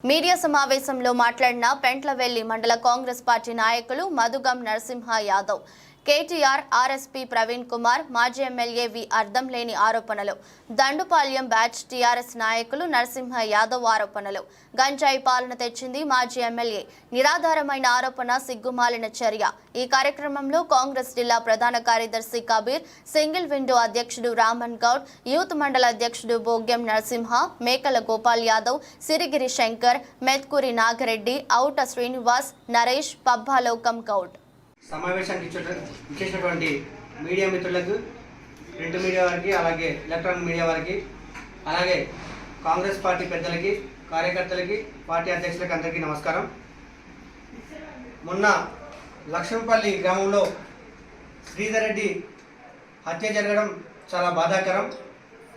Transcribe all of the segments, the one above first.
Media సమావేశంలో మాట్లాడిన పెంట్లవెల్లి మండల కాంగ్రెస్ పార్టీ నాయకులు మధుగం నరసింహ యాదవ్, కేటీఆర్, ఆర్ఎస్పీ ప్రవీణ్ కుమార్, మాజీ ఎమ్మెల్యే వి అర్ధంలేని ఆరోపణలు, దండుపాల్యం బ్యాచ్ టీఆర్ఎస్ నాయకులు నరసింహ యాదవ్ ఆరోపణలు, గంజాయి పాలన తెచ్చింది మాజీ ఎమ్మెల్యే, నిరాధారమైన ఆరోపణ, సిగ్గుమాలిన చర్య. ఈ కార్యక్రమంలో కాంగ్రెస్ జిల్లా ప్రధాన కార్యదర్శి కబీర్, సింగిల్ విండో అధ్యక్షుడు రామన్ గౌడ్, యూత్ మండల అధ్యక్షుడు బోగ్యం నరసింహ, మేకల గోపాల్ యాదవ్, సిరిగిరి శంకర్, మెత్కూరి నాగరెడ్డి, ఔట శ్రీనివాస్, నరేష్, పబ్బాలోకం గౌడ్. సమావేశానికి ఇచ్చేసినటువంటి మీడియా మిత్రులకు, ప్రింట్ మీడియా వారికి, అలాగే ఎలక్ట్రానిక్ మీడియా వారికి, అలాగే కాంగ్రెస్ పార్టీ పెద్దలకి, కార్యకర్తలకి, పార్టీ అధ్యక్షులకి అందరికీ నమస్కారం. మొన్న లక్ష్మీపల్లి గ్రామంలో శ్రీధర్ రెడ్డి హత్య జరగడం చాలా బాధాకరం.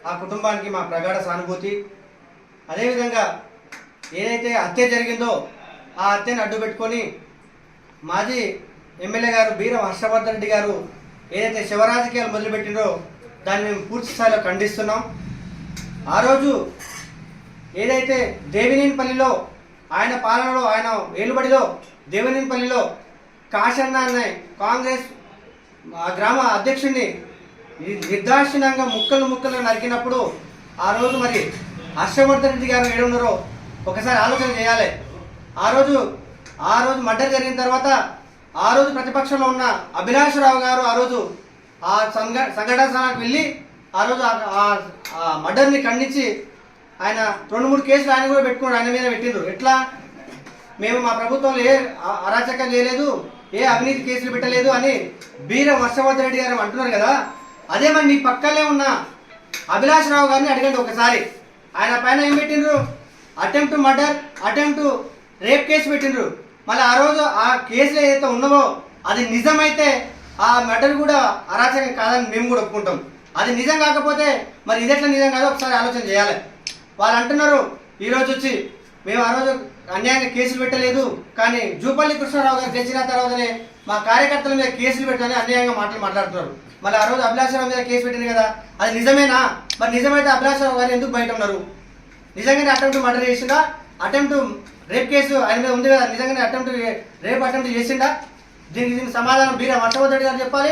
ఆ కుటుంబానికి మా ప్రగాఢ సానుభూతి. అదేవిధంగా ఏదైతే హత్య జరిగిందో ఆ హత్యను అడ్డు పెట్టుకొని మాజీ ఎమ్మెల్యే గారు బీరం హర్షవర్ధన్ రెడ్డి గారు ఏదైతే శివ రాజకీయాలు మొదలుపెట్టినో దాన్ని మేము పూర్తి స్థాయిలో ఖండిస్తున్నాం. ఆ రోజు ఏదైతే దేవినేనిపల్లిలో ఆయన పాలనలో, ఆయన ఏలుబడిలో దేవినేనిపల్లిలో కాశన్న అనే కాంగ్రెస్ గ్రామ అధ్యక్షుడిని నిర్దాక్షిణ్యంగా ముక్కలు నరికినప్పుడు ఆ రోజు మరి హర్షవర్ధన్ రెడ్డి గారు ఏడున్నారో ఒకసారి ఆలోచన చేయాలి. ఆ రోజు మర్డర్ జరిగిన తర్వాత ఆ రోజు ప్రతిపక్షంలో ఉన్న అభిలాష్ రావు గారు ఆ రోజు ఆ సంఘటన స్థలానికి వెళ్ళి ఆ రోజు ఆ మర్డర్ని ఖండించి ఆయన 2-3 కేసులు ఆయన కూడా పెట్టుకున్నారు, ఆయన మీద పెట్టిండ్రు. ఎట్లా, మేము మా ప్రభుత్వంలో ఏ అరాచకం చేయలేదు, ఏ అవినీతి కేసులు పెట్టలేదు అని బీరం హర్షవర్ధన్ రెడ్డి గారు అంటున్నారు కదా. అదే మరి మీ పక్కనే ఉన్న అభిలాష్ రావు గారిని అడగండి ఒకసారి. ఆయన పైన ఏం పెట్టిండ్రు? Attempt murder, attempt rape case పెట్టిండ్రు. మళ్ళీ ఆ రోజు ఆ కేసులు ఏదైతే ఉన్నావో అది నిజమైతే ఆ మర్డర్ కూడా అరాచకం కాదని మేము కూడా ఒప్పుకుంటాం. అది నిజం కాకపోతే మరి ఇది ఎట్లా నిజం కాదో ఒకసారి ఆలోచన చేయాలి. వాళ్ళు అంటున్నారు ఈరోజు వచ్చి మేము ఆ రోజు అన్యాయంగా కేసులు పెట్టలేదు, కానీ జూపల్లి కృష్ణారావు గారు గెలిచిన తర్వాతనే మా కార్యకర్తల మీద కేసులు పెట్టాలని అన్యాయంగా మాట్లాడుతున్నారు. మళ్ళీ ఆ రోజు అభిలాషరావు మీద కేసు పెట్టింది కదా, అది నిజమేనా? మరి నిజమైతే అభిలాషరావు గారు ఎందుకు బయట ఉన్నారు? నిజంగానే అటెంప్ట్ మర్డర్ చేసిందా? అటెంప్ట్ రేప్ కేసు ఆయన మీద ఉంది కదా, నిజంగానే రేప్ అటెంప్ట్ చేసిందా? దీనికి సమాధానం బీరం హర్షవర్ధన్ రెడ్డి గారు చెప్పాలి.